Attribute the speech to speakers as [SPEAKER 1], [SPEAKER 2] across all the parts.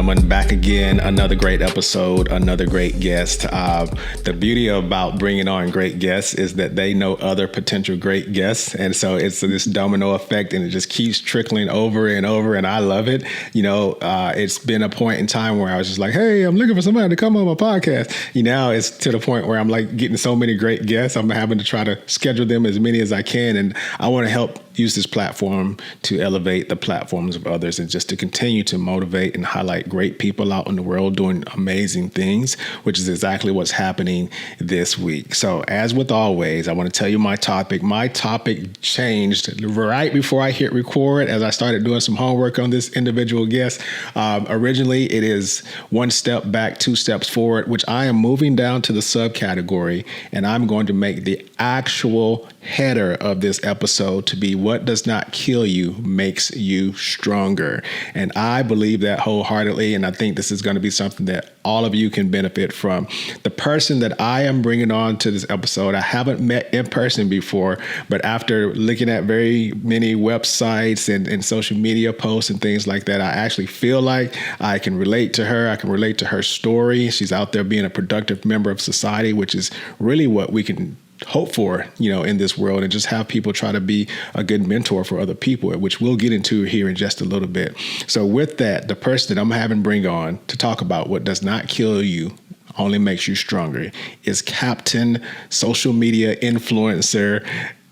[SPEAKER 1] gentlemen, back again. Another great episode, another great guest. The beauty about bringing on great guests is that they know other potential great guests. And so it's this domino effect and it just keeps trickling over and over. And I love it. It's been a point in time where I was just like, hey, I'm looking for somebody to come on my podcast. Now it's to the point where I'm like getting so many great guests. I'm having to try to schedule them as many as I can. And I want to help use this platform to elevate the platforms of others and just to continue to motivate and highlight great people out in the world doing amazing things, which is exactly what's happening this week. So as with always, I want to tell you my topic. My topic changed right before I hit record as I started doing some homework on this individual guest. Originally, it is one step back, two steps forward, which I am moving down to the subcategory, and I'm going to make the actual header of this episode to be what does not kill you makes you stronger. And I believe that wholeheartedly. And I think this is going to be something that all of you can benefit from. The person that I am bringing on to this episode, I haven't met in person before, but after looking at very many websites and social media posts and things like that, I actually feel like I can relate to her. I can relate to her story. She's out there being a productive member of society, which is really what we can hope for, in this world, and just have people try to be a good mentor for other people, which we'll get into here in just a little bit. So with that, the person that I'm having bring on to talk about what does not kill you only makes you stronger is Captain Social Media Influencer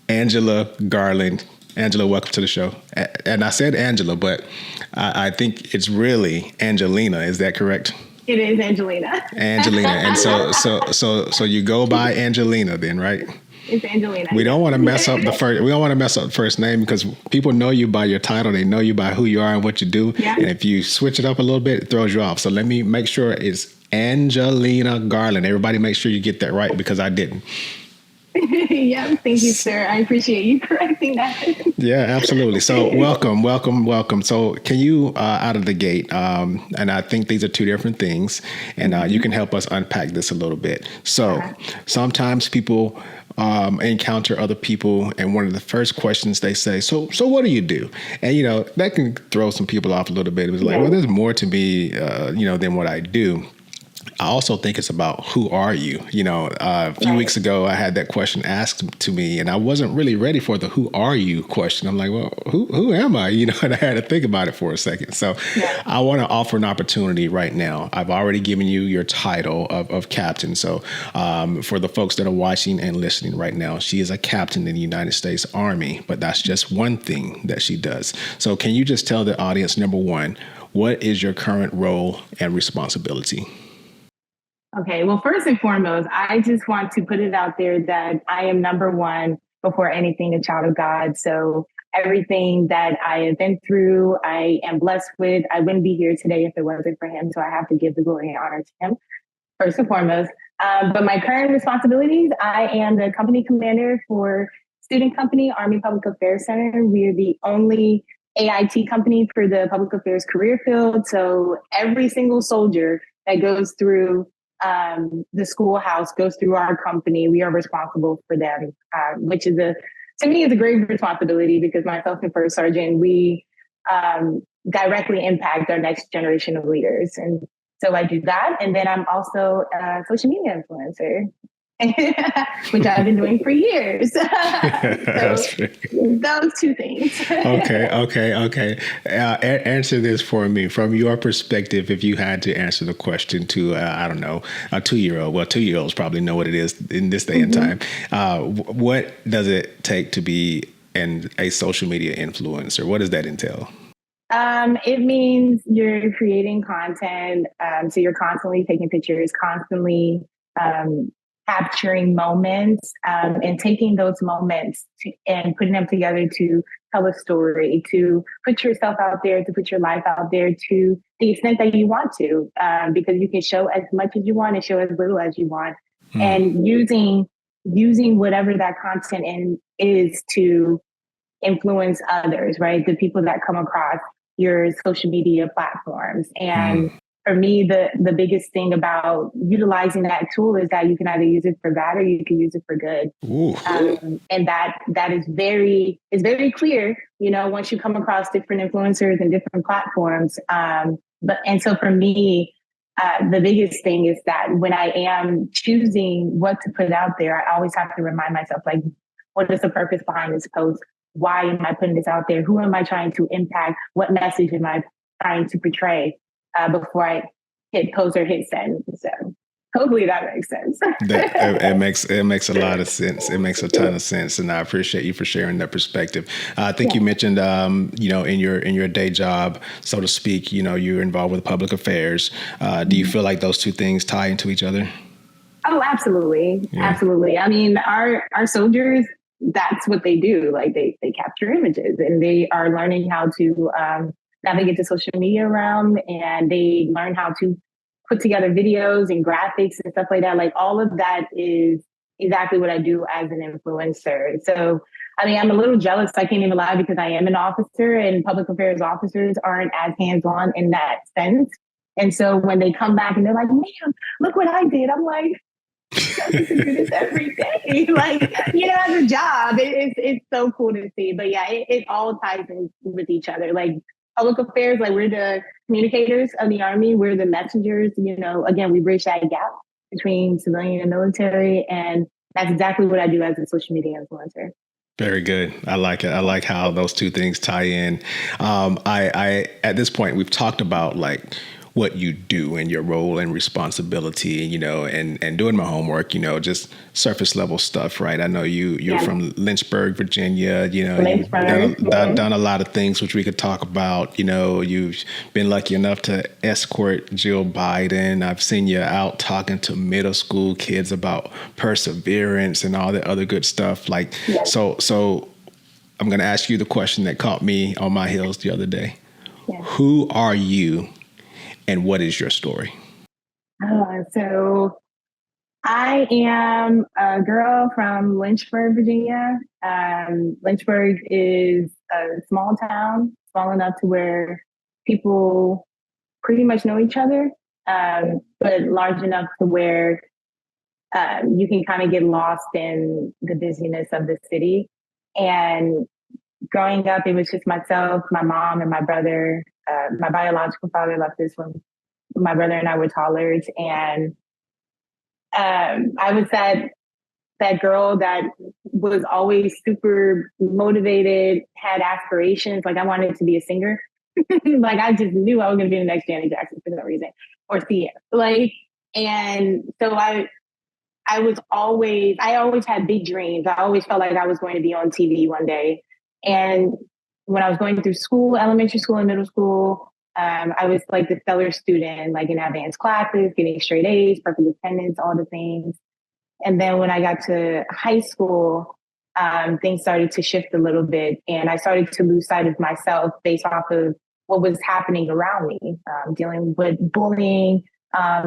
[SPEAKER 1] Angelena Garland. Angela, welcome to the show. And I said Angela, but I think it's really Angelena. Is that correct?
[SPEAKER 2] It is Angelena.
[SPEAKER 1] Angelena. And so you go by Angelena then, right?
[SPEAKER 2] It's Angelena.
[SPEAKER 1] We don't want to mess up the first name because people know you by your title. They know you by who you are and what you do. Yeah. And if you switch it up a little bit, it throws you off. So let me make sure it's Angelena Garland. Everybody make sure you get that right because I didn't.
[SPEAKER 2] Yeah, thank you, sir. I appreciate you correcting that.
[SPEAKER 1] Yeah, absolutely. So welcome. So can you, out of the gate, and I think these are two different things, and you can help us unpack this a little bit. So sometimes people encounter other people, and one of the first questions they say, so what do you do? And, that can throw some people off a little bit. It was like, well, there's more to me, than what I do. I also think it's about who are you? A few weeks ago, I had that question asked to me, and I wasn't really ready for the who are you question. I'm like, well, who am I? And I had to think about it for a second. So I want to offer an opportunity right now. I've already given you your title of captain. So for the folks that are watching and listening right now, she is a captain in the United States Army, but that's just one thing that she does. So can you just tell the audience, number one, what is your current role and responsibility?
[SPEAKER 2] Okay, well, first and foremost, I just want to put it out there that I am number one before anything, a child of God. So everything that I have been through, I am blessed with. I wouldn't be here today if it wasn't for him. So I have to give the glory and honor to him, first and foremost. But my current responsibilities, I am the company commander for student company, Army Public Affairs Center. We are the only AIT company for the public affairs career field. So every single soldier that goes through the schoolhouse goes through our company. We are responsible for them, which to me is a great responsibility because myself and First Sergeant, we directly impact our next generation of leaders. And so I do that. And then I'm also a social media influencer, which I've been doing for years. So those two things.
[SPEAKER 1] Okay. Answer this for me from your perspective. If you had to answer the question to, I don't know, a 2-year-old. Well, 2-year-olds probably know what it is in this day and time. What does it take to be a social media influencer? What does that entail?
[SPEAKER 2] It means you're creating content. So you're constantly taking pictures, constantly capturing moments and taking those moments and putting them together to tell a story, to put yourself out there, to put your life out there to the extent that you want to, because you can show as much as you want and show as little as you want. And using whatever that content is to influence others, right? The people that come across your social media platforms. And for me, the biggest thing about utilizing that tool is that you can either use it for bad or you can use it for good. And that is very clear, once you come across different influencers and different platforms, And so for me, the biggest thing is that when I am choosing what to put out there, I always have to remind myself, like, what is the purpose behind this post? Why am I putting this out there? Who am I trying to impact? What message am I trying to portray before I hit post or hit send? So hopefully that makes sense.
[SPEAKER 1] It makes a lot of sense. It makes a ton of sense, and I appreciate you for sharing that perspective. I think you mentioned, in your day job, so to speak, you're involved with public affairs. Do you feel like those two things tie into each other?
[SPEAKER 2] Oh, absolutely.
[SPEAKER 1] Yeah.
[SPEAKER 2] Absolutely. I mean, our soldiers, that's what they do. Like they capture images and they are learning how to navigate the social media realm, and they learn how to put together videos and graphics and stuff like that. Like all of that is exactly what I do as an influencer. So, I mean, I'm a little jealous. I can't even lie, because I am an officer and public affairs officers aren't as hands-on in that sense. And so when they come back and they're like, "Man, look what I did," I'm like, I get to do this every day. Like, as a job, it's so cool to see. But yeah, it all ties in with each other. Like public affairs, like we're the communicators of the Army. We're the messengers. Again, we bridge that gap between civilian and military. And that's exactly what I do as a social media influencer.
[SPEAKER 1] Very good. I like it. I like how those two things tie in. I at this point, we've talked about like what you do and your role and responsibility, and doing my homework, just surface level stuff, right? I know you're from Lynchburg, Virginia, you've done a lot of things which we could talk about. You've been lucky enough to escort Jill Biden. I've seen you out talking to middle school kids about perseverance and all the other good stuff. Like, so I'm going to ask you the question that caught me on my heels the other day. Yeah. Who are you? And what is your story?
[SPEAKER 2] So I am a girl from Lynchburg, Virginia. Lynchburg is a small town, small enough to where people pretty much know each other, but large enough to where you can kind of get lost in the busyness of the city. And growing up, it was just myself, my mom, and my brother. My biological father left us when my brother and I were toddlers, and I was that girl that was always super motivated, had aspirations. Like I wanted to be a singer. Like I just knew I was going to be the next Janet Jackson for some reason, or Sia. And so I always had big dreams. I always felt like I was going to be on TV one day. And when I was going through school, elementary school and middle school, I was like the stellar student, like in advanced classes, getting straight A's, perfect attendance, all the things. And then when I got to high school, things started to shift a little bit, and I started to lose sight of myself based off of what was happening around me, dealing with bullying,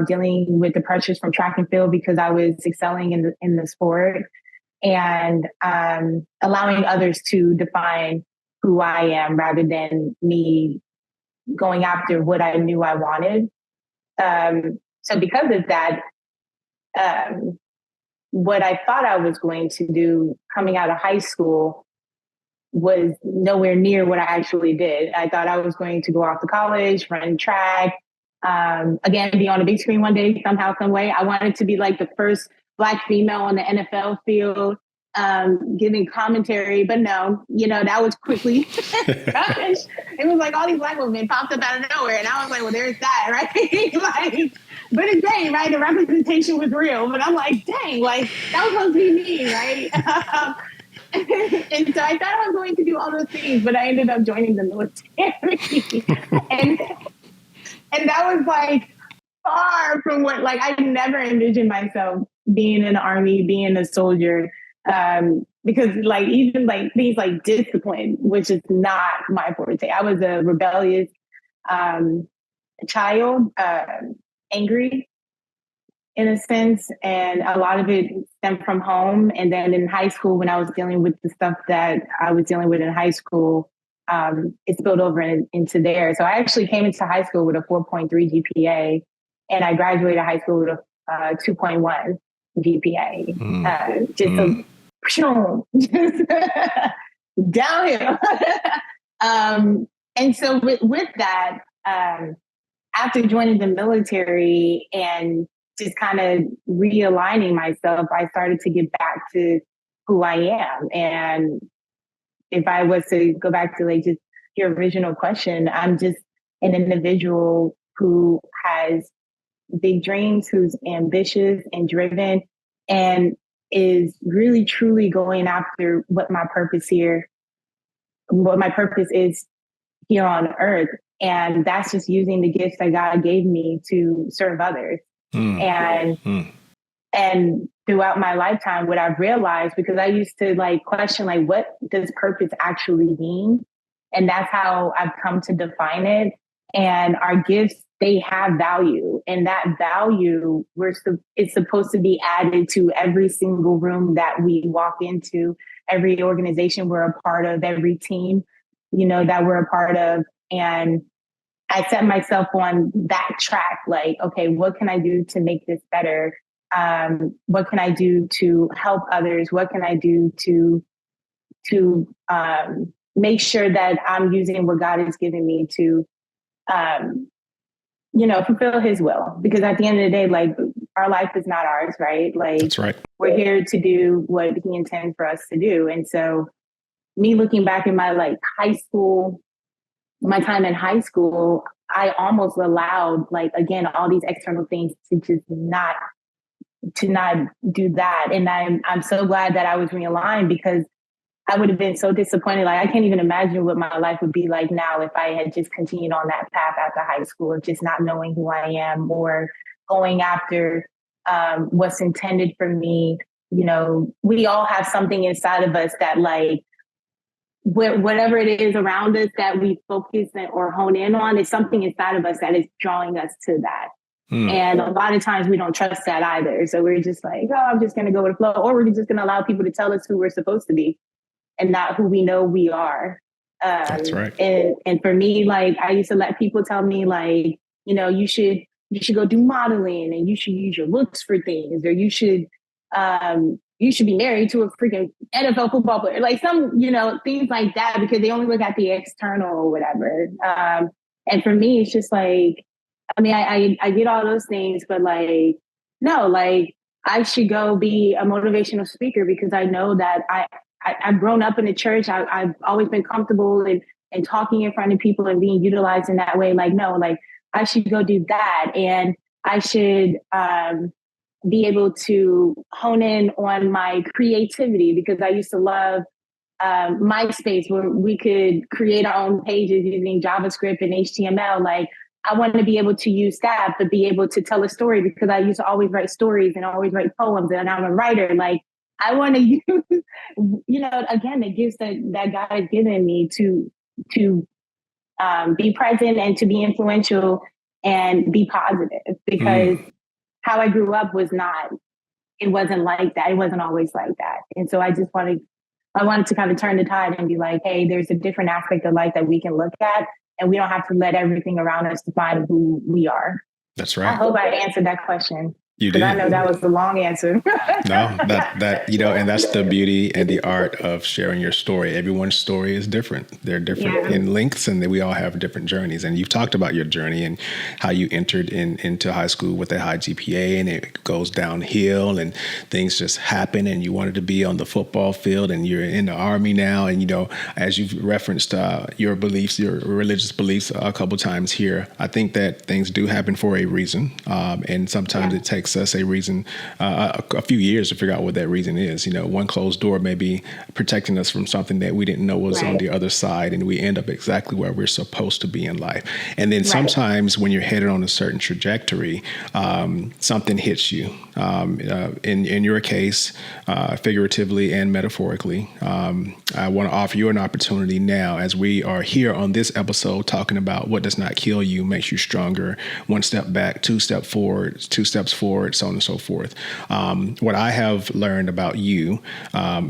[SPEAKER 2] dealing with the pressures from track and field because I was excelling in the sport, and allowing others to define who I am rather than me going after what I knew I wanted. So because of that, what I thought I was going to do coming out of high school was nowhere near what I actually did. I thought I was going to go off to college, run track, again, be on a big screen one day, somehow, some way. I wanted to be like the first Black female on the NFL field, giving commentary, but no, that was quickly. Gosh, it was like all these Black women popped up out of nowhere, and I was like, well, there's that, right? But it's great, right? The representation was real, but I'm like, dang, like that was supposed to be me, right? And so I thought I was going to do all those things, but I ended up joining the military, and that was like far from what, like I never envisioned myself being in the Army, being a soldier. Because like even like things like discipline, which is not my forte. I was a rebellious child, angry in a sense, and a lot of it stemmed from home. And then in high school, when I was dealing with the stuff that I was dealing with in high school, it spilled over into there. So I actually came into high school with a 4.3 GPA, and I graduated high school with a 2.1 GPA. Just downhill. And so with that, after joining the military and just kind of realigning myself, I started to get back to who I am. And if I was to go back to like just your original question, I'm just an individual who has big dreams, who's ambitious and driven, and is really truly going after what my purpose is here on earth. And that's just using the gifts that God gave me to serve others. And and throughout my lifetime, what I've realized, because I used to like question, like, what does purpose actually mean? And that's how I've come to define it. And our gifts, they have value. And that value, it's supposed to be added to every single room that we walk into, every organization we're a part of, every team, that we're a part of. And I set myself on that track, like, okay, what can I do to make this better? What can I do to help others? What can I do to make sure that I'm using what God has given me to, fulfill His will? Because at the end of the day, like, our life is not ours, right? Like,
[SPEAKER 1] that's right.
[SPEAKER 2] We're here to do what He intends for us to do. And so, me looking back in my my time in high school, I almost allowed, like, again, all these external things to just not do that. And I'm so glad that I was realigned, because I would have been so disappointed. Like, I can't even imagine what my life would be like now if I had just continued on that path after high school of just not knowing who I am, or going after what's intended for me. We all have something inside of us that, like, whatever it is around us that we focus or hone in on, is something inside of us that is drawing us to that. And a lot of times we don't trust that either. So we're just like, oh, I'm just going to go with the flow. Or we're just going to allow people to tell us who we're supposed to be and not who we know we are.
[SPEAKER 1] That's right.
[SPEAKER 2] And for me, like, I used to let people tell me, like, you should go do modeling, and you should use your looks for things, or you should be married to a freaking NFL football player, like some, things like that, because they only look at the external or whatever. And for me, it's just like, I mean, I get all those things, but like, no, like, I should go be a motivational speaker, because I know that I've grown up in the church. I've always been comfortable in talking in front of people and being utilized in that way. Like, no, like, I should go do that. And I should be able to hone in on my creativity, because I used to love MySpace, where we could create our own pages using JavaScript and HTML. Like, I want to be able to use that, but be able to tell a story, because I used to always write stories and always write poems, and I'm a writer. Like, I want to use, again, the gifts that God has given me to be present and to be influential and be positive, because how I grew up it wasn't like that. It wasn't always like that. And so I wanted to kind of turn the tide and be like, hey, there's a different aspect of life that we can look at, and we don't have to let everything around us define who we are.
[SPEAKER 1] That's right.
[SPEAKER 2] I hope I answered that question.
[SPEAKER 1] You did.
[SPEAKER 2] I know that was a long answer.
[SPEAKER 1] No, that and that's the beauty and the art of sharing your story. Everyone's story is different. They're different in lengths, and we all have different journeys. And you've talked about your journey and how you entered into high school with a high GPA, and it goes downhill, and things just happen. And you wanted to be on the football field, and you're in the Army now. And as you've referenced your beliefs, your religious beliefs, a couple times here, I think that things do happen for a reason, and sometimes it takes us a reason, a few years to figure out what that reason is. One closed door may be protecting us from something that we didn't know was on the other side, and we end up exactly where we're supposed to be in life. And then sometimes when you're headed on a certain trajectory, something hits you. In your case, figuratively and metaphorically, I want to offer you an opportunity now, as we are here on this episode talking about what does not kill you makes you stronger. One step back, two steps forward, so on and so forth. What I have learned about you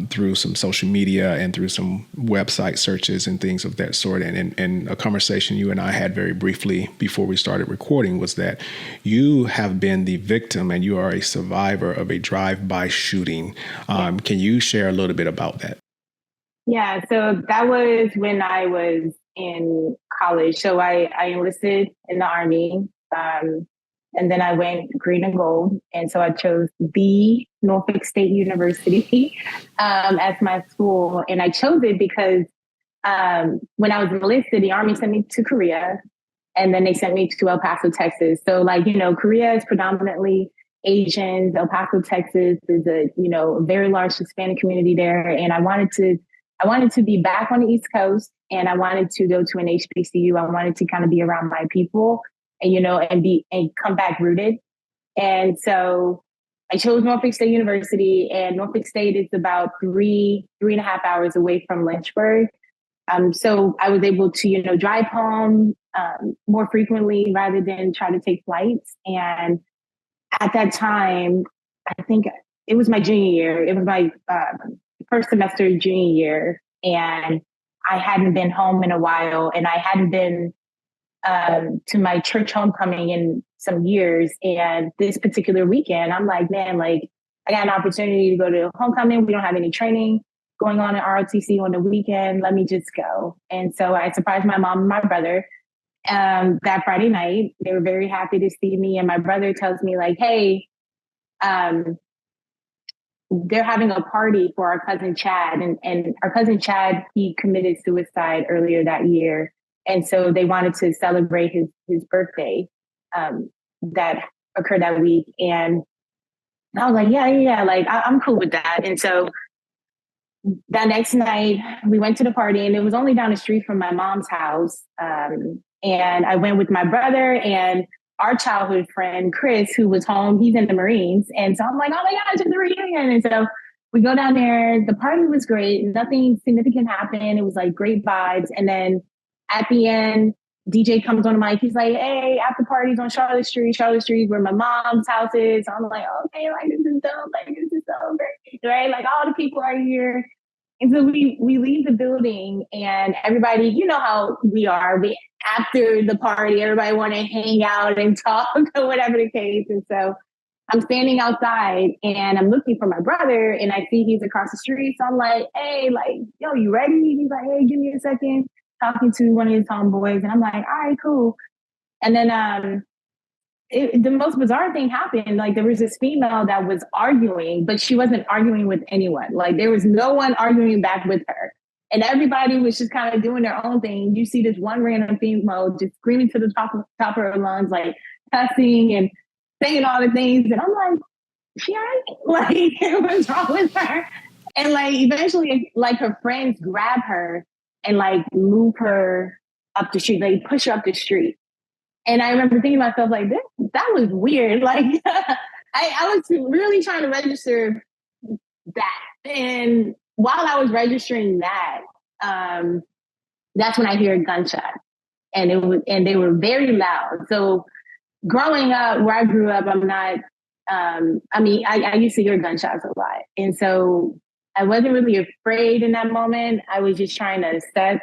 [SPEAKER 1] through some social media and through some website searches and things of that sort, and a conversation you and I had very briefly before we started recording, was that you have been the victim and you are a survivor of a drive-by shooting. Can you share a little bit about that?
[SPEAKER 2] Yeah, so that was when I was in college. So I enlisted in the Army. And then I went green and gold. And so I chose the Norfolk State University as my school. And I chose it because when I was enlisted, the Army sent me to Korea. And then they sent me to El Paso, Texas. So like, Korea is predominantly Asians. El Paso, Texas is a very large Hispanic community there. And I wanted to be back on the East Coast, and I wanted to go to an HBCU. I wanted to kind of be around my people and, and come back rooted. And so I chose Norfolk State University, and Norfolk State is about 3.5 hours away from Lynchburg. So I was able to, drive home more frequently rather than try to take flights. And at that time, I think it was my junior year. It was my first semester junior year. And I hadn't been home in a while, and I hadn't been to my church homecoming in some years. And this particular weekend, I'm like, man, like I got an opportunity to go to homecoming. We don't have any training going on at ROTC on the weekend. Let me just go. And so I surprised my mom and my brother that Friday night. They were very happy to see me. And my brother tells me like, hey, they're having a party for our cousin Chad. And our cousin Chad, he committed suicide earlier that year. And so they wanted to celebrate his birthday that occurred that week. And I was like, yeah, like I'm cool with that. And so that next night we went to the party, and it was only down the street from my mom's house. And I went with my brother and our childhood friend, Chris, who was home. He's in the Marines. And so I'm like, oh my gosh, it's a reunion. And so we go down there. The party was great. Nothing significant happened. It was like great vibes. And then at the end, DJ comes on the mic. He's like, hey, after parties on Charlotte Street, where my mom's house is. So I'm like, okay, like this is dope. Like this is so great, right? Like all the people are here. And so we leave the building, and everybody, you know how we are. After the party, everybody want to hang out and talk or whatever the case. And so I'm standing outside, and I'm looking for my brother, and I see he's across the street. So I'm like, hey, like, yo, you ready? He's like, hey, give me a second. Talking to one of his homeboys. And I'm like, all right, cool. And then the most bizarre thing happened. Like there was this female that was arguing, but she wasn't arguing with anyone. Like there was no one arguing back with her. And everybody was just kind of doing their own thing. You see this one random female just screaming to the top of her lungs, like cussing and saying all the things. And I'm like, she all right? Like, what's wrong with her? And like eventually, like her friends grab her and like move her up the street, like push her up the street. And I remember thinking to myself, like, that was weird. Like, I was really trying to register that. And while I was registering that, that's when I hear a gunshot. And they were very loud. So growing up, where I grew up, I'm not, I used to hear gunshots a lot. And so I wasn't really afraid in that moment. I was just trying to assess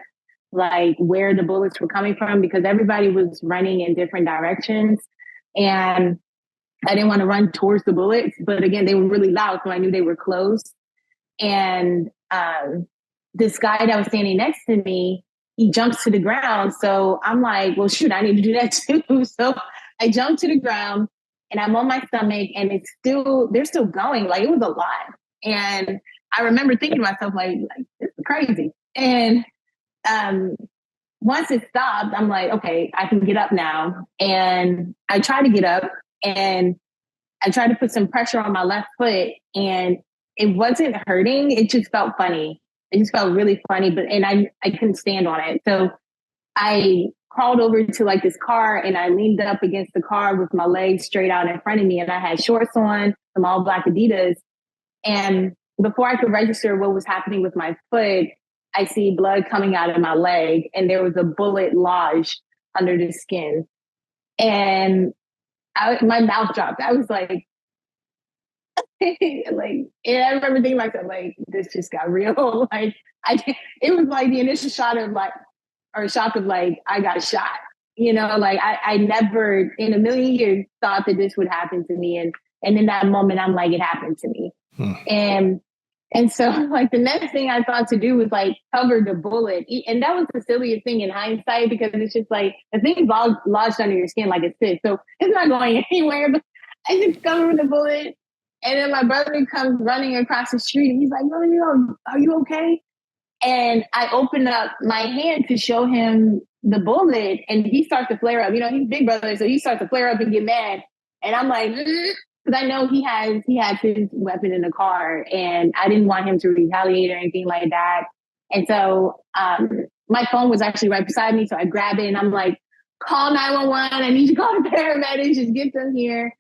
[SPEAKER 2] like where the bullets were coming from, because everybody was running in different directions. And I didn't want to run towards the bullets, but again, they were really loud. So I knew they were close. And this guy that was standing next to me, he jumps to the ground. So I'm like, well, shoot, I need to do that too. So I jumped to the ground, and I'm on my stomach, and they're still going. Like it was a lot. And I remember thinking to myself, like this is crazy. And once it stopped, I'm like, okay, I can get up now. And I tried to get up, and I tried to put some pressure on my left foot, and it wasn't hurting. It just felt funny. It just felt really funny, and I couldn't stand on it. So I crawled over to like this car, and I leaned up against the car with my legs straight out in front of me. And I had shorts on, some all black Adidas. And before I could register what was happening with my foot, I see blood coming out of my leg, and there was a bullet lodged under the skin. And my mouth dropped. I was like, and I remember thinking to myself, like, this just got real. Like, it was like the initial shock of like, I got shot. You know, like I never in a million years thought that this would happen to me. And in that moment, I'm like, it happened to me. And And so like the next thing I thought to do was like cover the bullet. And that was the silliest thing in hindsight because it's just like the thing lodged under your skin like it's this. So it's not going anywhere, but I just covered the bullet. And then my brother comes running across the street and he's like, "No, are you okay?" And I open up my hand to show him the bullet and he starts to flare up. You know, he's big brother, so he starts to flare up and get mad. And I'm like, because I know he has his weapon in the car and I didn't want him to retaliate or anything like that. And so my phone was actually right beside me. So I grab it and I'm like, "Call 911. I need you to call the paramedics. Just get them here."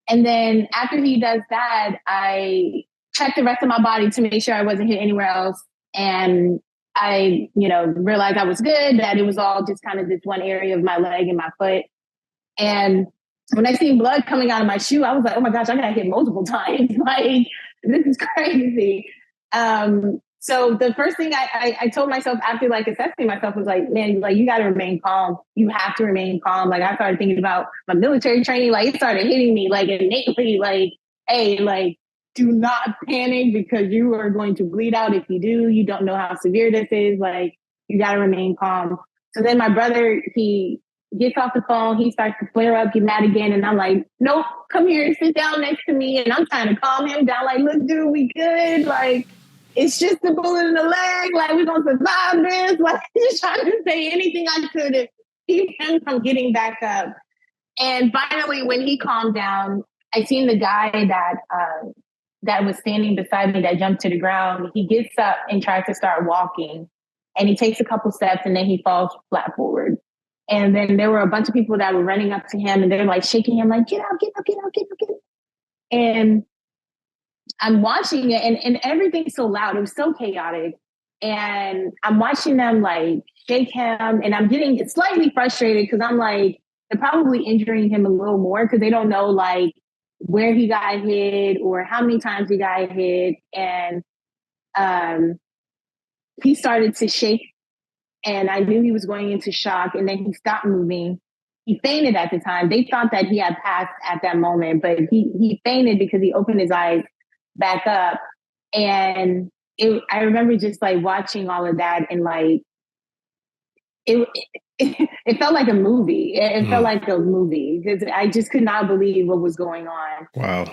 [SPEAKER 2] And then after he does that, I check the rest of my body to make sure I wasn't hit anywhere else. And I, realized I was good, that it was all just kind of this one area of my leg and my foot. And when I seen blood coming out of my shoe, I was like, "Oh my gosh, I got hit multiple times. Like, this is crazy." So the first thing I told myself after like assessing myself was like, "Man, like you got to remain calm. You have to remain calm." Like I started thinking about my military training. Like it started hitting me like innately, like, "Hey, like do not panic because you are going to bleed out if you do. You don't know how severe this is. Like you got to remain calm." So then my brother, he gets off the phone. He starts to flare up, get mad again. And I'm like, "Nope, come here, sit down next to me." And I'm trying to calm him down. Like, "Look, dude, we good. Like, it's just a bullet in the leg. Like, we're going to survive this." Like, just trying to say anything I could to keep him from getting back up. And finally, when he calmed down, I seen the guy that was standing beside me that jumped to the ground. He gets up and tries to start walking. And he takes a couple steps and then he falls flat forward. And then there were a bunch of people that were running up to him and they're like shaking him like, "Get up, get up, get up, get up, get up." And I'm watching it and everything's so loud. It was so chaotic. And I'm watching them like shake him and I'm getting slightly frustrated because I'm like, they're probably injuring him a little more because they don't know like where he got hit or how many times he got hit. And he started to shake and I knew he was going into shock and then he stopped moving. He fainted at the time. They thought that he had passed at that moment, but he fainted because he opened his eyes back up. And I remember just like watching all of that and like, it felt like a movie. It felt like a movie because I just could not believe what was going on.
[SPEAKER 1] Wow.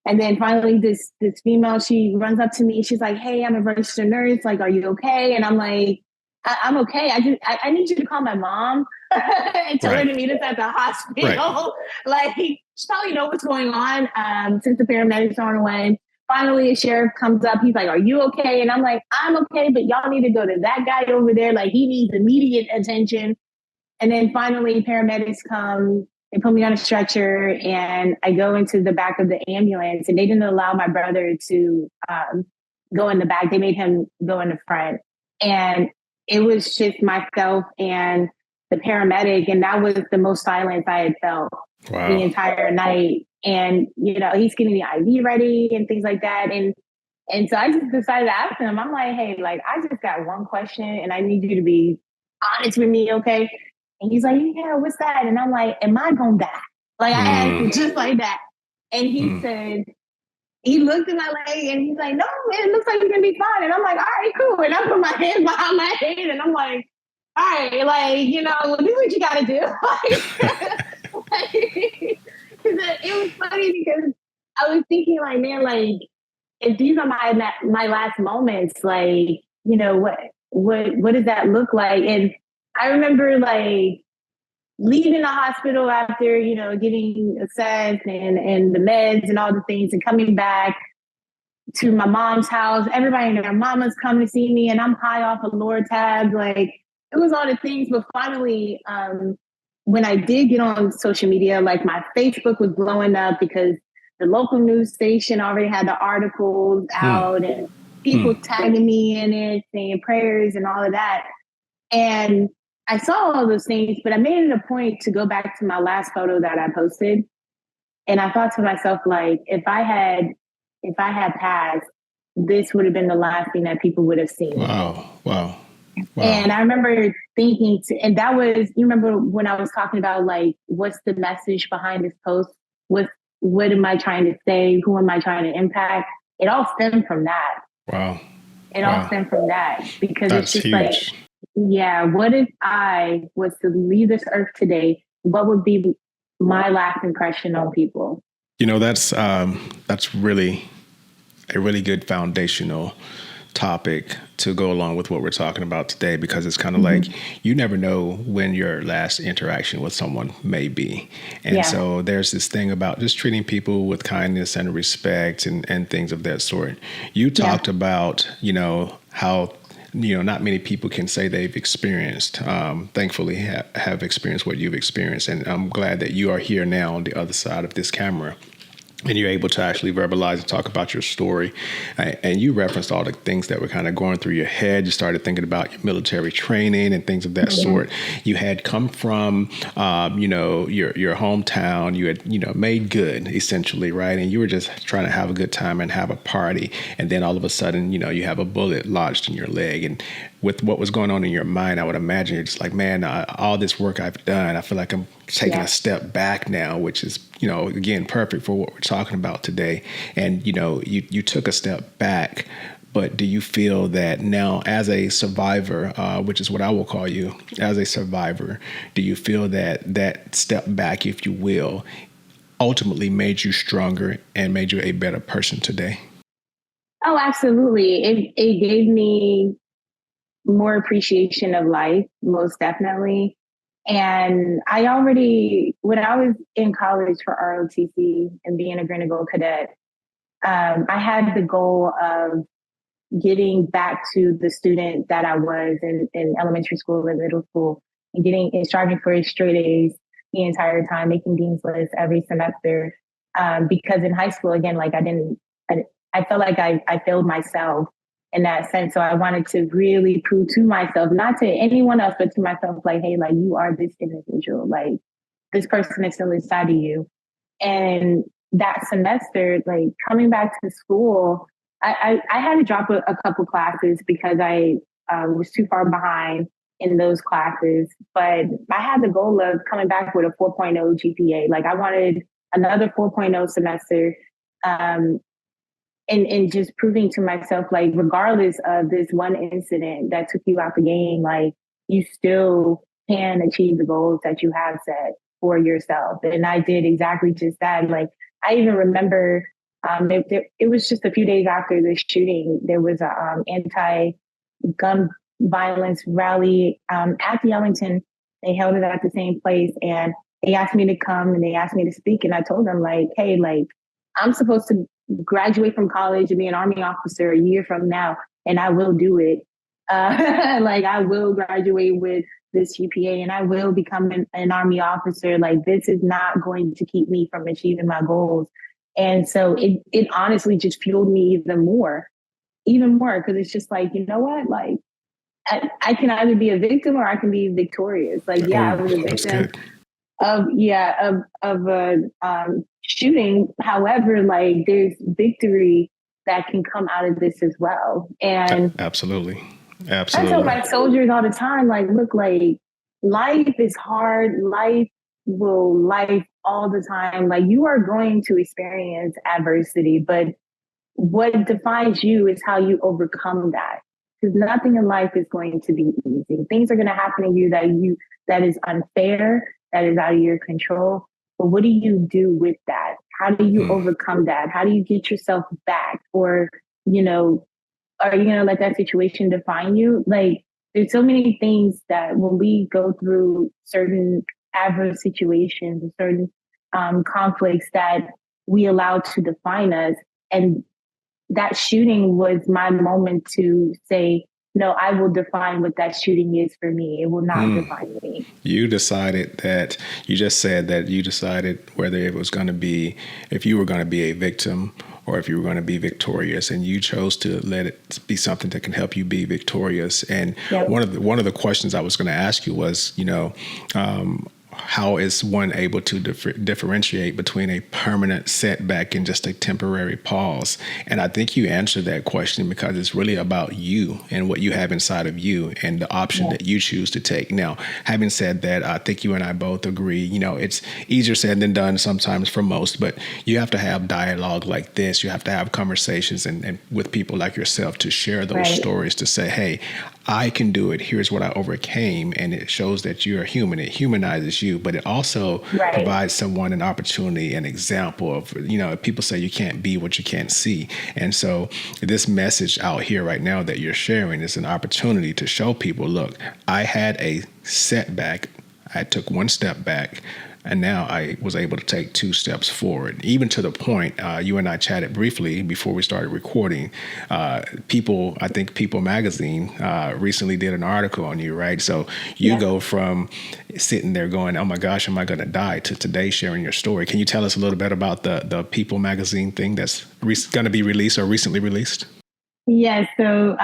[SPEAKER 2] And then finally this female, she runs up to me. She's like, "Hey, I'm a registered nurse. Like, are you okay?" And I'm like, I'm okay. I need you to call my mom and tell her to meet us at the hospital." Like, she probably know what's going on since the paramedics are on the way. Finally, a sheriff comes up. He's like, "Are you okay?" And I'm like, "I'm okay, but y'all need to go to that guy over there. Like, he needs immediate attention." And then finally, paramedics come. They put me on a stretcher and I go into the back of the ambulance and they didn't allow my brother to go in the back. They made him go in the front. And it was just myself and the paramedic. And that was the most silence I had felt the entire night. And, he's getting the IV ready and things like that. And so I just decided to ask him, I'm like, "Hey, like, I just got one question and I need you to be honest with me, okay?" And he's like, "Yeah, what's that?" And I'm like, "Am I gonna die?" Like I asked him just like that. And he said, he looked at my leg and he's like, "No, man, it looks like you're gonna be fine." And I'm like, "All right, cool." And I put my hands behind my head and I'm like, "All right, like, this is what you gotta do." It was funny because I was thinking like, man, like, if these are my last moments, like, what does that look like? And I remember like leaving the hospital after, getting assessed and the meds and all the things and coming back to my mom's house. Everybody and their mamas come to see me and I'm high off a Lortab. Like it was all the things. But finally, when I did get on social media, like my Facebook was blowing up because the local news station already had the articles out and people tagging me in it, saying prayers and all of that. And I saw all those things, but I made it a point to go back to my last photo that I posted. And I thought to myself, like, if I had passed, this would have been the last thing that people would have seen.
[SPEAKER 1] Wow.
[SPEAKER 2] And I remember thinking, and that was, you remember when I was talking about like, what's the message behind this post? What am I trying to say? Who am I trying to impact? it all stemmed from that.
[SPEAKER 1] Wow.
[SPEAKER 2] It all
[SPEAKER 1] Wow.
[SPEAKER 2] stemmed from that because it's
[SPEAKER 1] That's
[SPEAKER 2] just like,
[SPEAKER 1] huge.
[SPEAKER 2] yeah, what if I was to leave this earth today? What would be my last impression on people?
[SPEAKER 1] That's really a really good foundational topic to go along with what we're talking about today, because it's kind of like
[SPEAKER 2] Mm-hmm.
[SPEAKER 1] you never know when your last interaction with someone may be. And
[SPEAKER 2] Yeah,
[SPEAKER 1] so there's this thing about just treating people with kindness and respect and things of that sort. You
[SPEAKER 2] yeah,
[SPEAKER 1] talked about, how not many people can say they've experienced, thankfully have experienced what you've experienced. And I'm glad that you are here now on the other side of this camera and you're able to actually verbalize and talk about your story. And you referenced all the things that were kind of going through your head. You started thinking about your military training and things of that
[SPEAKER 2] mm-hmm.
[SPEAKER 1] sort. You had come from, your hometown. You had, made good essentially, right? And you were just trying to have a good time and have a party. And then all of a sudden, you have a bullet lodged in your leg. And with what was going on in your mind, I would imagine you're just like, man, all this work I've done, I feel like I'm taking
[SPEAKER 2] Yeah.
[SPEAKER 1] a step back now, which is, again, perfect for what we're talking about today. And, you took a step back, but do you feel that now as a survivor, which is what I will call you, as a survivor, do you feel that that step back, if you will, ultimately made you stronger and made you a better person today?
[SPEAKER 2] Oh, absolutely. It gave me more appreciation of life, most definitely. And I already, when I was in college for ROTC and being a Green and Gold cadet, I had the goal of getting back to the student that I was in elementary school and middle school, and getting and striving for straight A's the entire time, making dean's lists every semester. Because in high school, again, like I felt like I failed myself in that sense. So I wanted to really prove to myself, not to anyone else, but to myself, like, hey, like you are this individual, like this person is still inside of you. And that semester, like coming back to school, I had to drop a couple classes because I was too far behind in those classes. But I had the goal of coming back with a 4.0 GPA. Like I wanted another 4.0 semester. Um, and just proving to myself, like, regardless of this one incident that took you out the game, like you still can achieve the goals that you have set for yourself. And I did exactly just that. Like I even remember it was just a few days after the shooting, there was a anti-gun violence rally at the Ellington. They held it at the same place, and they asked me to come and they asked me to speak. And I told them, like, hey, like I'm supposed to graduate from college and be an Army officer a year from now, and I will do it. Like I will graduate with this GPA and I will become an Army officer. Like this is not going to keep me from achieving my goals. And so it honestly just fueled me even more, because it's just like, you know what, like I can either be a victim or I can be victorious. Like, yeah, I
[SPEAKER 1] Oh,
[SPEAKER 2] was a
[SPEAKER 1] that's
[SPEAKER 2] victim
[SPEAKER 1] good.
[SPEAKER 2] of a shooting. However, like there's victory that can come out of this as well. And
[SPEAKER 1] Absolutely.
[SPEAKER 2] I tell
[SPEAKER 1] Absolutely.
[SPEAKER 2] my soldiers all the time, like, look, like life is hard. Life all the time. Like you are going to experience adversity, but what defines you is how you overcome that. Because nothing in life is going to be easy. Things are going to happen to that is unfair, that is out of your control. But what do you do with that? How do you
[SPEAKER 1] Mm.
[SPEAKER 2] overcome that? How do you get yourself back? Or, you know, are you going to let that situation define you? Like, there's so many things that when we go through certain adverse situations, certain conflicts that we allow to define us. And that shooting was my moment to say, no, I will define what that shooting is for me. It will not define me.
[SPEAKER 1] You decided that you just said that you decided whether it was going to be, if you were going to be a victim or if you were going to be victorious, and you chose to let it be something that can help you be victorious. And
[SPEAKER 2] Yep.
[SPEAKER 1] one of the questions I was going to ask you was, how is one able to differentiate between a permanent setback and just a temporary pause? And I think you answered that question because it's really about you and what you have inside of you and the option that you choose to take. Now, having said that, I think you and I both agree, it's easier said than done sometimes for most, but you have to have dialogue like this. You have to have conversations and with people like yourself to share those stories, to say, hey, I can do it. Here's what I overcame. And it shows that you're human. It humanizes you, but it also provides someone an opportunity, an example of, people say you can't be what you can't see. And so this message out here right now that you're sharing is an opportunity to show people, look, I had a setback. I took one step back. And now I was able to take 2 steps forward, even to the point you and I chatted briefly before we started recording. I think People Magazine recently did an article on you, right? So you go from sitting there going, oh my gosh, am I going to die, to today sharing your story. Can you tell us a little bit about the People Magazine thing that's going to be released or recently released?
[SPEAKER 2] Yes. So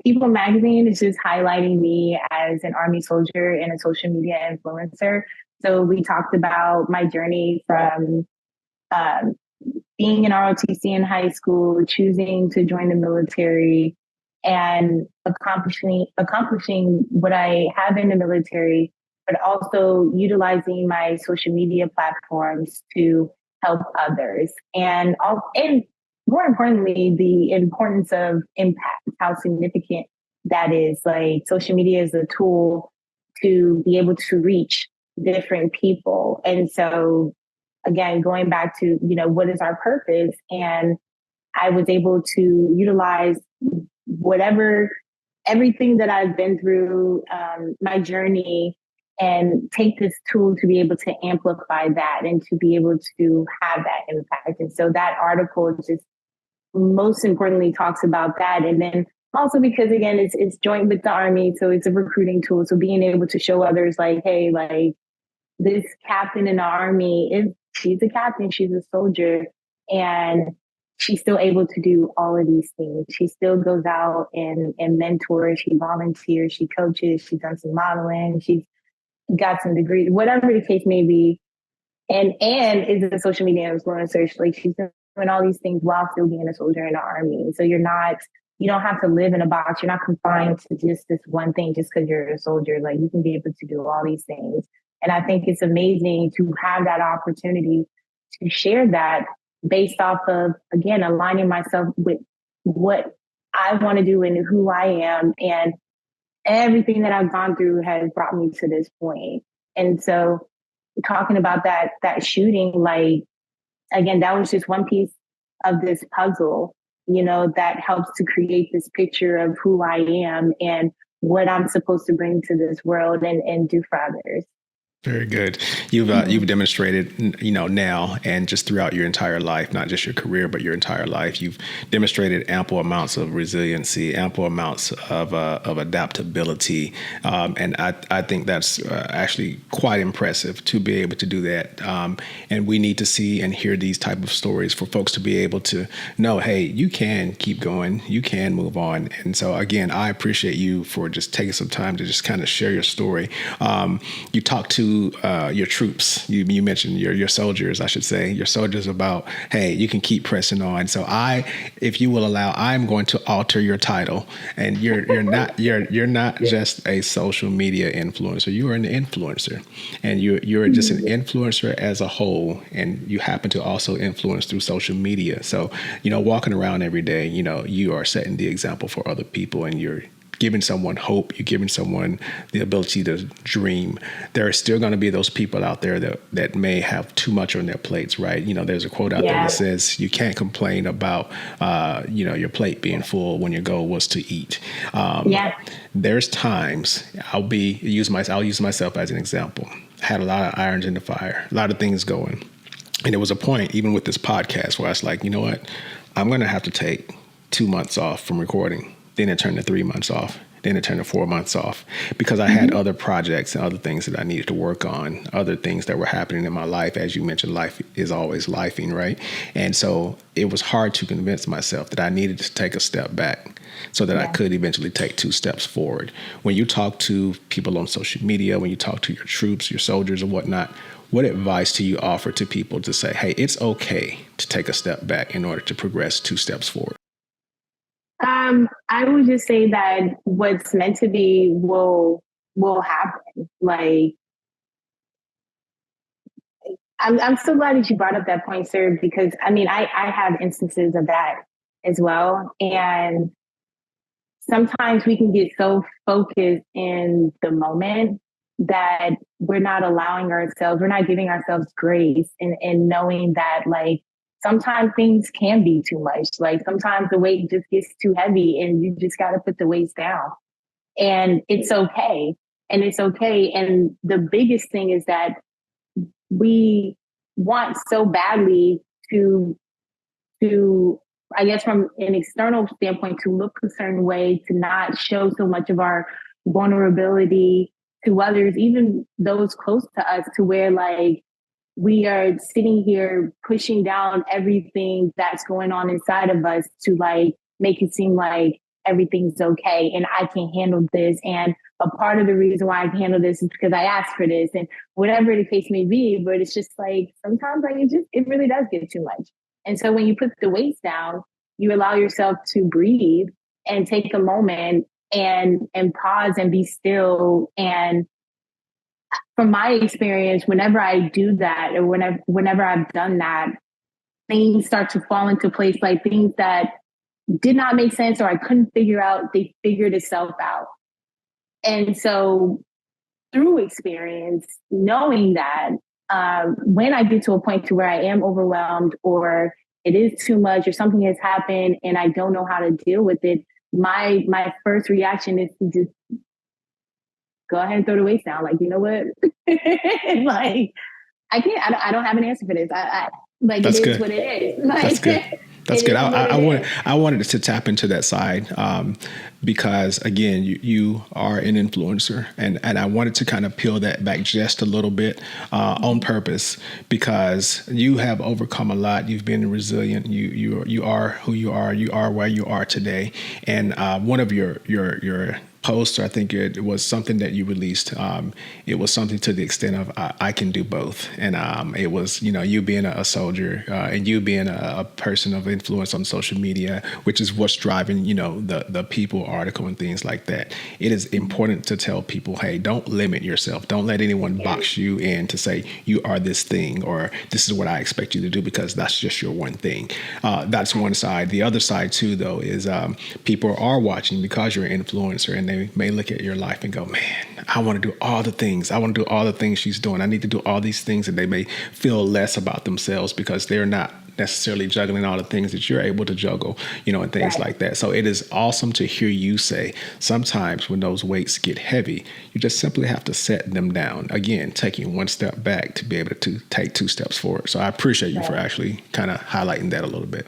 [SPEAKER 2] People Magazine is just highlighting me as an Army soldier and a social media influencer. So we talked about my journey from being in ROTC in high school, choosing to join the military, and accomplishing what I have in the military, but also utilizing my social media platforms to help others. And more importantly, the importance of impact, how significant that is. Like, social media is a tool to be able to reach different people. And so, again, going back to, what is our purpose? And I was able to utilize everything that I've been through, my journey, and take this tool to be able to amplify that and to be able to have that impact. And so that article just most importantly talks about that. And then also because, again, it's joint with the Army. So it's a recruiting tool. So being able to show others like, hey, like, this captain in the Army she's a captain, she's a soldier, and she's still able to do all of these things. She still goes out and mentors, she volunteers, she coaches, she's done some modeling, she's got some degrees, whatever the case may be. And is a social media influencer. Like, she's doing all these things while still being a soldier in the Army. So you don't have to live in a box. You're not confined to just this one thing just because you're a soldier. Like, you can be able to do all these things. And I think it's amazing to have that opportunity to share that based off of, again, aligning myself with what I want to do and who I am. And everything that I've gone through has brought me to this point. And so talking about that shooting, like, again, that was just one piece of this puzzle, that helps to create this picture of who I am and what I'm supposed to bring to this world and do for others.
[SPEAKER 1] Very good. You've demonstrated, now and just throughout your entire life, not just your career, but your entire life, you've demonstrated ample amounts of resiliency, ample amounts of adaptability. And I think that's actually quite impressive to be able to do that. And we need to see and hear these type of stories for folks to be able to know, hey, you can keep going, you can move on. And so, again, I appreciate you for just taking some time to just kind of share your story. You talked to your troops. You mentioned your soldiers, I should say, your soldiers, about, hey, you can keep pressing on. So if you will allow, I'm going to alter your title, and you're not just a social media influencer. You are an influencer, and you're just an influencer as a whole, and you happen to also influence through social media. So, walking around every day, you are setting the example for other people, and you're giving someone hope, you're giving someone the ability to dream. There are still going to be those people out there that may have too much on their plates, right? There's a quote out there that says, you can't complain about, your plate being full when your goal was to eat. There's times I'll use myself as an example. I had a lot of irons in the fire, a lot of things going. And there was a point, even with this podcast, where I was like, you know what? I'm going to have to take 2 months off from recording. Then it turned to 3 months off. Then it turned to 4 months off, because I had other projects and other things that I needed to work on, other things that were happening in my life. As you mentioned, life is always lifing, right? And so it was hard to convince myself that I needed to take a step back. so that I
[SPEAKER 2] Yeah.
[SPEAKER 1] could eventually take 2 steps forward. When you talk to people on social media, when you talk to your troops, your soldiers and whatnot, what advice do you offer to people to say, hey, it's okay to take a step back in order to progress 2 steps forward?
[SPEAKER 2] I would just say that what's meant to be will happen. Like, I'm so glad that you brought up that point, sir, because I mean, I have instances of that as well. And sometimes we can get so focused in the moment that we're not allowing ourselves, we're not giving ourselves grace and knowing that like sometimes things can be too much. Like sometimes the weight just gets too heavy and you just got to put the weights down. And it's okay. And it's okay. And the biggest thing is that we want so badly to to I guess from an external standpoint to look a certain way, to not show so much of our vulnerability to others, even those close to us, to where like we are sitting here pushing down everything that's going on inside of us to like make it seem like everything's okay and I can handle this. And a part of the reason why I can handle this is because I asked for this and whatever the case may be. But it's just like sometimes like it really does get too much. And so when you put the weights down, you allow yourself to breathe and take a moment and pause and be still. And from my experience, whenever I do that or whenever I've done that, things start to fall into place, like things that did not make sense or I couldn't figure out, they figured itself out. And so through experience, knowing that when I get to a point to where I am overwhelmed or it is too much or something has happened and I don't know how to deal with it, my first reaction is to just go ahead and throw the weights down. Like, you know what? Like, I can't. I don't have an answer for this. I like
[SPEAKER 1] That's
[SPEAKER 2] it is
[SPEAKER 1] good.
[SPEAKER 2] what it is. Like,
[SPEAKER 1] That's good. That's
[SPEAKER 2] it
[SPEAKER 1] good.
[SPEAKER 2] is what it is.
[SPEAKER 1] I wanted to tap into that side because again, you are an influencer, and I wanted to kind of peel that back just a little bit on purpose because you have overcome a lot. You've been resilient. You are who you are. You are where you are today. And one of your post, I think it was something that you released. It was something to the extent of I can do both, and it was you being a soldier and you being a person of influence on social media, which is what's driving the People article and things like that. It is important to tell people, hey, don't limit yourself. Don't let anyone box you in to say you are this thing or this is what I expect you to do because that's just your one thing. That's one side. The other side too, though, is people are watching because you're an influencer and they may look at your life and go, man, I want to do all the things. I want to do all the things she's doing. I need to do all these things. And they may feel less about themselves because they're not necessarily juggling all the things that you're able to juggle, and things like that. So it is awesome to hear you say sometimes when those weights get heavy, you just simply have to set them down. Again, taking one step back to be able to take 2 steps forward. So I appreciate you for actually kind of highlighting that a little bit.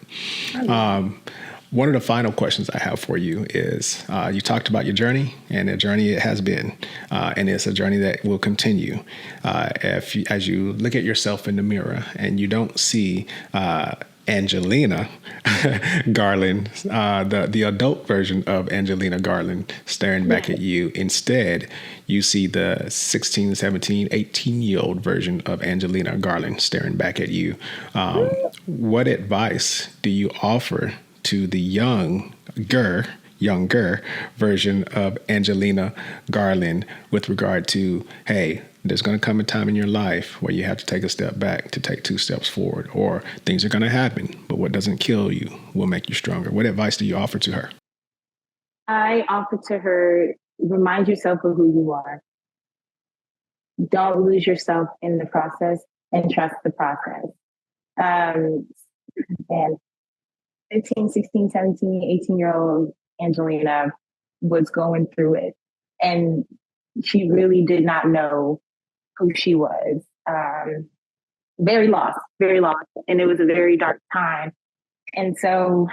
[SPEAKER 1] One of the final questions I have for you is you talked about your journey, and the journey it has been, and it's a journey that will continue. As you look at yourself in the mirror and you don't see Angelena Garland, the adult version of Angelena Garland staring back at you. Instead, you see the 16, 17, 18-year-old version of Angelena Garland staring back at you. What advice do you offer to the younger version of Angelena Garland with regard to, hey, there's going to come a time in your life where you have to take a step back to take 2 steps forward, or things are going to happen, but what doesn't kill you will make you stronger. What advice do you offer to her?
[SPEAKER 2] I offer to her, remind yourself of who you are. Don't lose yourself in the process and trust the process. And 15, 16, 17, 18-year-old Angelena was going through it. And she really did not know who she was. Very lost, very lost. And it was a very dark time. And so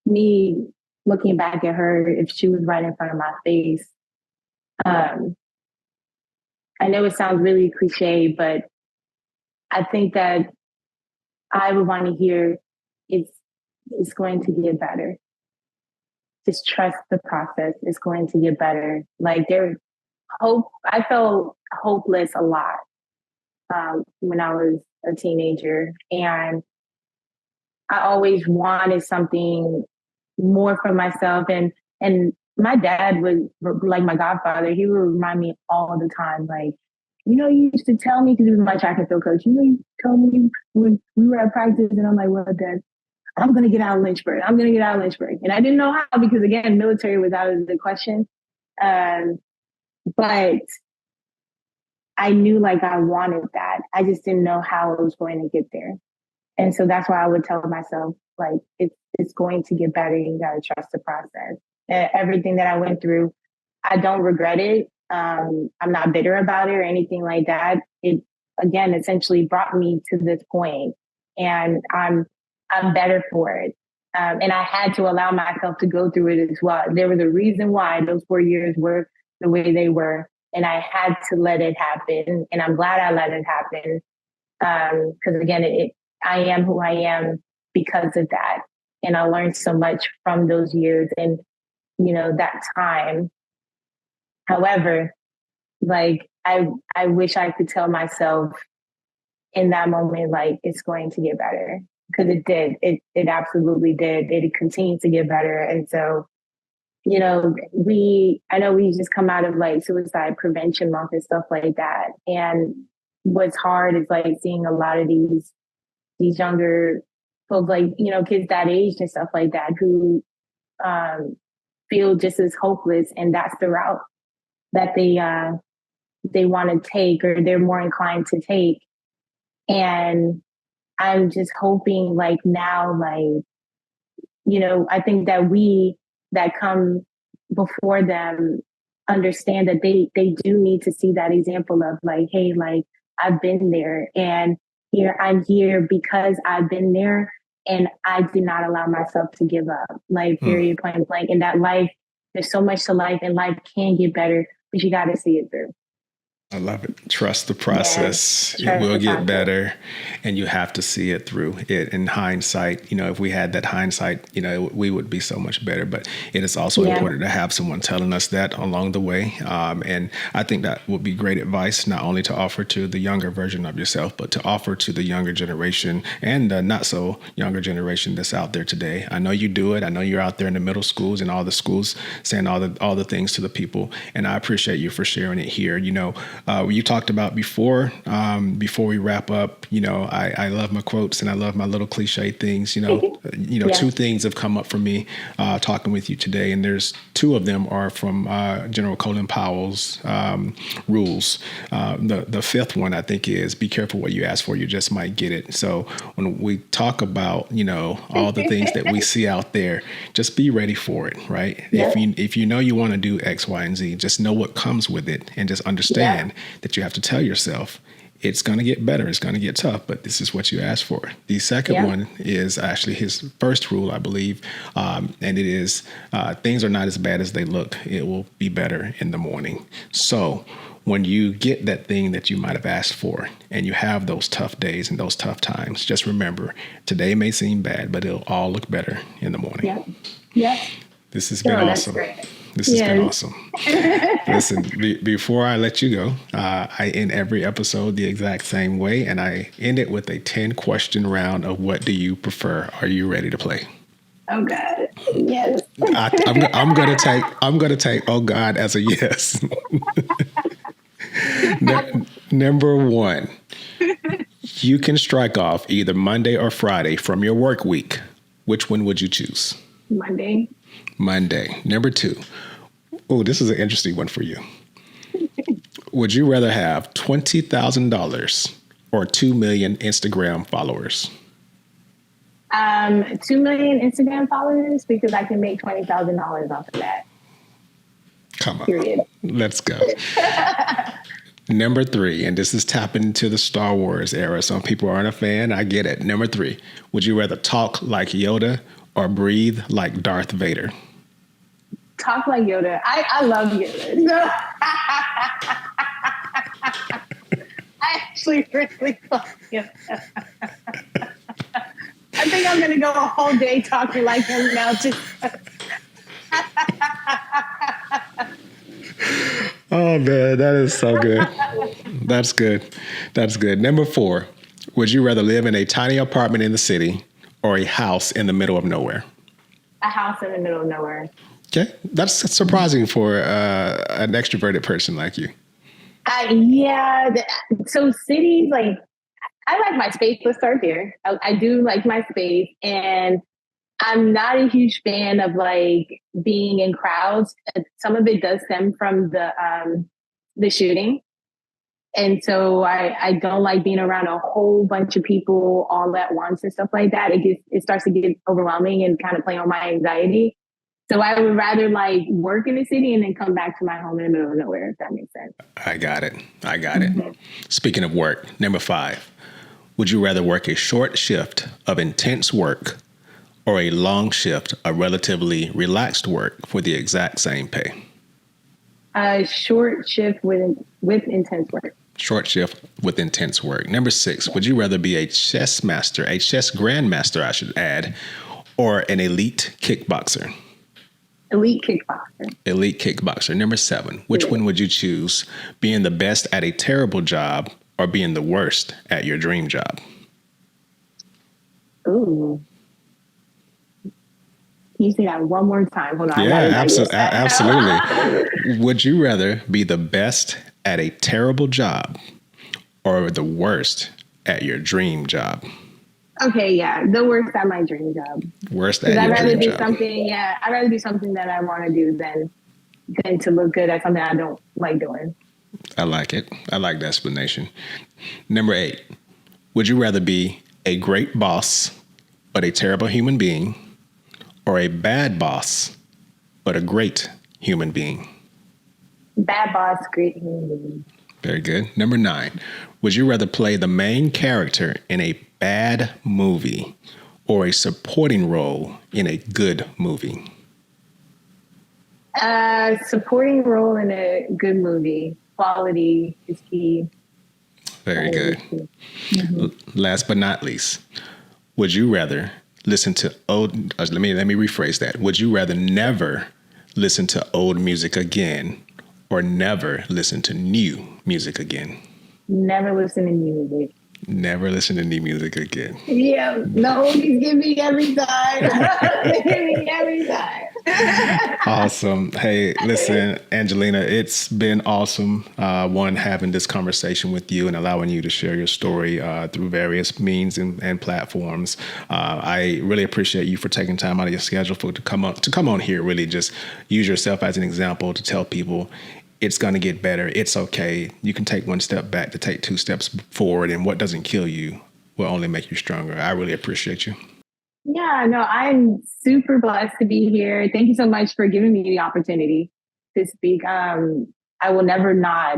[SPEAKER 2] me looking back at her, if she was right in front of my face, I know it sounds really cliche, but I think that I would want to hear it's going to get better. just trust the process. It's going to get better. Like I felt hopeless a lot when I was a teenager, and I always wanted something more for myself. And my dad was like my godfather. He would remind me all the time, like, you used to tell me, because he was my track and field coach. You told me when we were at practice, and I'm like, well, Dad, I'm going to get out of Lynchburg. I'm going to get out of Lynchburg. And I didn't know how, because again, military was out of the question. But I knew like I wanted that. I just didn't know how I was going to get there. And so that's why I would tell myself, like, it's going to get better. You got to trust the process. Everything that I went through, I don't regret it. I'm not bitter about it or anything like that. It, again, essentially brought me to this point, and I'm better for it. And I had to allow myself to go through it as well. There was a reason why those 4 years were the way they were. And I had to let it happen. And I'm glad I let it happen. Because again, I am who I am because of that. And I learned so much from those years and, that time. However, like I wish I could tell myself in that moment, like, it's going to get better, because it did. It absolutely did. It continues to get better. And so, I know we just come out of like suicide prevention month and stuff like that. And what's hard is like seeing a lot of these younger folks, like, kids that age and stuff like that, who feel just as hopeless, and that's the route that they want to take, or they're more inclined to take. And I'm just hoping, like, now, like, I think that we that come before them understand that they do need to see that example of like, hey, like, I've been there, and I'm here because I've been there, and I did not allow myself to give up, like, period, point blank. And that life, there's so much to life, and life can get better, but you got to see it through.
[SPEAKER 1] I love it. Trust the process.
[SPEAKER 2] Yeah,
[SPEAKER 1] it will get better, and you have to see it through. It in hindsight, if we had that hindsight, we would be so much better. But it is also important to have someone telling us that along the way. And I think that would be great advice, not only to offer to the younger version of yourself, but to offer to the younger generation and the not so younger generation that's out there today. I know you do it. I know you're out there in the middle schools and all the schools saying all the things to the people. And I appreciate you for sharing it here. You talked about before we wrap up, I love my quotes and I love my little cliche things, Two things have come up for me talking with you today. And there's two of them are from General Colin Powell's rules. The fifth one, I think, is be careful what you ask for. You just might get it. So when we talk about, all the things that we see out there, just be ready for it, right? Yep. If you know you want to do X, Y, and Z, just know what comes with it, and just understand that you have to tell yourself it's going to get better. It's going to get tough, but this is what you asked for. The second one is actually his first rule, I believe. And it is things are not as bad as they look. It will be better in the morning. So when you get that thing that you might have asked for and you have those tough days and those tough times, just remember today may seem bad, but it'll all look better in the morning.
[SPEAKER 2] Yeah. Yeah.
[SPEAKER 1] This has been awesome. This has been awesome. Listen, before I let you go, I end every episode the exact same way, and I end it with a 10-question round of what do you prefer? Are you ready to play?
[SPEAKER 2] Oh God, yes.
[SPEAKER 1] I'm gonna take oh God as a yes. Number one, you can strike off either Monday or Friday from your work week. Which one would you choose?
[SPEAKER 2] Monday.
[SPEAKER 1] Number two. Oh, this is an interesting one for you. Would you rather have $20,000 or 2 million Instagram followers?
[SPEAKER 2] 2 million Instagram followers, because I can make $20,000 off of that.
[SPEAKER 1] Come on.
[SPEAKER 2] Period.
[SPEAKER 1] Let's go. Number three, and this is tapping into the Star Wars era. Some people aren't a fan. I get it. Number three, would you rather talk like Yoda or breathe like Darth Vader?
[SPEAKER 2] Talk like Yoda. I love Yoda. So I actually really love Yoda. I think I'm going to go a whole day talking like him now. Just, I
[SPEAKER 1] Oh man, that is so good. That's good. That's good. Number 4, would you rather live in a tiny apartment in the city or a house in the middle of nowhere?
[SPEAKER 2] A house in the middle of nowhere.
[SPEAKER 1] Okay, that's surprising for an extroverted person like you.
[SPEAKER 2] Yeah. So cities, like, I like my space. Let's start there. I do like my space, and I'm not a huge fan of like being in crowds. Some of it does stem from the shooting. And so I don't like being around a whole bunch of people all at once and stuff like that. It starts to get overwhelming and kind of play on my anxiety. So I would rather like work in the city and then come back to my home in the middle of nowhere, if that makes sense.
[SPEAKER 1] I got it. I got it. Speaking of work, number 5, would you rather work a short shift of intense work or a long shift of relatively relaxed work for the exact same pay?
[SPEAKER 2] A short shift with intense work.
[SPEAKER 1] Short shift with intense work. Number 6, would you rather be a chess master, a chess grandmaster, I should add, or an elite kickboxer?
[SPEAKER 2] Elite kickboxer.
[SPEAKER 1] Elite kickboxer. Number 7, which one would you choose? Being the best at a terrible job or being the worst at your dream job?
[SPEAKER 2] Ooh. Can you say that one more time? Hold on.
[SPEAKER 1] Yeah, absolutely. Would you rather be the best at a terrible job or the worst at your dream job?
[SPEAKER 2] Okay, yeah, the worst at my dream job.
[SPEAKER 1] Worst at your dream job.
[SPEAKER 2] I'd rather do something that I want to do than to look good at something I don't like doing.
[SPEAKER 1] I like it. I like the explanation. Number 8, would you rather be a great boss but a terrible human being, or a bad boss but a great human being?
[SPEAKER 2] Bad boss, great human being.
[SPEAKER 1] Very good. Number 9, would you rather play the main character in a bad movie or a supporting role in a good movie?
[SPEAKER 2] Supporting role in a good movie. Quality is key.
[SPEAKER 1] Very good. Mm-hmm. Last but not least, would you rather listen to old, let me rephrase that. Would you rather never listen to old music again or never listen to new music again?
[SPEAKER 2] Never listen to new music.
[SPEAKER 1] Never listen to new music again.
[SPEAKER 2] Yeah, the oldies give me every time. They give me every time.
[SPEAKER 1] Awesome. Hey, listen, Angelena, it's been awesome, having this conversation with you and allowing you to share your story through various means and platforms. I really appreciate you for taking time out of your schedule to come on here, really just use yourself as an example to tell people it's going to get better. It's okay. You can take one step back to take 2 steps forward, and what doesn't kill you will only make you stronger. I really appreciate you.
[SPEAKER 2] Yeah, no, I'm super blessed to be here. Thank you so much for giving me the opportunity to speak. I will never not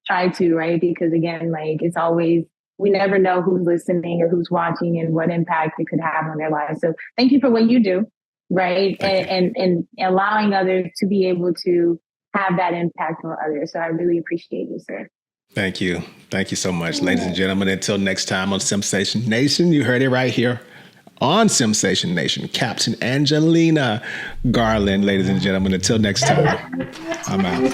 [SPEAKER 2] try to, right? Because again, like it's always, we never know who's listening or who's watching and what impact it could have on their lives. So thank you for what you do, right? And allowing others to be able to have that impact on others. So I really appreciate you, sir.
[SPEAKER 1] Thank you. Thank you so much, ladies and gentlemen. Until next time on Sensation Nation, you heard it right here on Sensation Nation. Captain Angelena Garland, ladies and gentlemen. Until next time, I'm out.